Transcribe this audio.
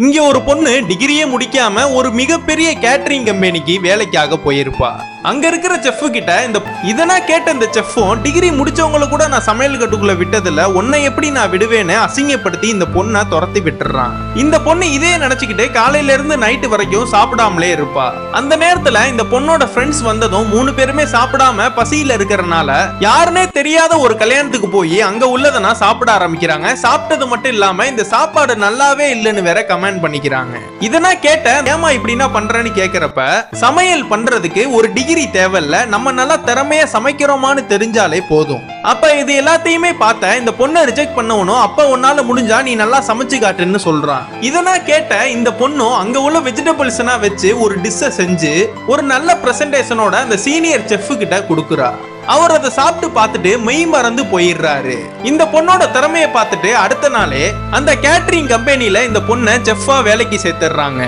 இங்க ஒரு பொண்ணு டிகிரியே முடிக்காம ஒரு மிகப்பெரிய கேட்டரிங் கம்பெனிக்கு வேலைக்காக போயிருப்பா. அங்க இருக்கிற செஃப் கிட்ட இதனா கேட்ட இந்த செஃப்பும், டிகிரி முடிச்சவங்கள கூட நான் சமையல் கட்டுக்குள்ள விட்டதில்ல, உன்னை எப்படி நான் விடுவேன்னு அசிங்கப்படுத்தி இந்த பொண்ணை துரத்தி விட்டுறான். இந்த பொண்ணு இதே நினைச்சுக்கிட்டு காலையில இருந்து நைட்டு வரைக்கும் சாப்பிடாமலே இருப்பா. அந்த நேரத்துல இந்த பொண்ணோட ஃப்ரெண்ட்ஸ் வந்ததும் 3 பேருமே சாப்பிடாம பசியில இருக்கிறனால யாருன்னே தெரியாத ஒரு கல்யாணத்துக்கு போய் அங்க உள்ளதனா சாப்பிட ஆரம்பிக்கிறாங்க. சாப்பிட்டது மட்டும் இல்லாம இந்த சாப்பாடு நல்லாவே இல்லைன்னு வேற கமெண்ட் பண்ணிக்கிறாங்க. இதனா கேட்ட ஏமா இப்படின்னா பண்றேன்னு கேக்குறப்ப, சமையல் பண்றதுக்கு ஒரு டிகிரி தேவையில்ல, நம்ம நல்லா திறமையா சமைக்கிறோமான்னு தெரிஞ்சாலே போதும். அப்ப இது எல்லாத்தையுமே பார்த்த இந்த பொண்ணை ரிஜெக்ட் பண்ணவனும், அப்ப உன்னால முடிஞ்சா நீ நல்லா சமைச்சு காட்டுன்னு சொல்றான். இதனா கேட்ட இந்த பொண்ணும் அங்க உள்ள வெஜிடபிள்ஸ் வச்சு ஒரு டிஷ்ஷை செஞ்சு ஒரு நல்ல பிரசன்டேஷனோட அந்த சீனியர் செஃப் கிட்ட கொடுக்குறா. அவர் அதை சாப்பிட்டு பார்த்துட்டு மெய் மறந்து போயிடுறாரு. இந்த பொண்ணோட திறமையை பார்த்துட்டு அடுத்த நாளே அந்த கேட்டரிங் கம்பெனில இந்த பொண்ணை செஃப்பா வேலைக்கு சேர்த்துறாங்க.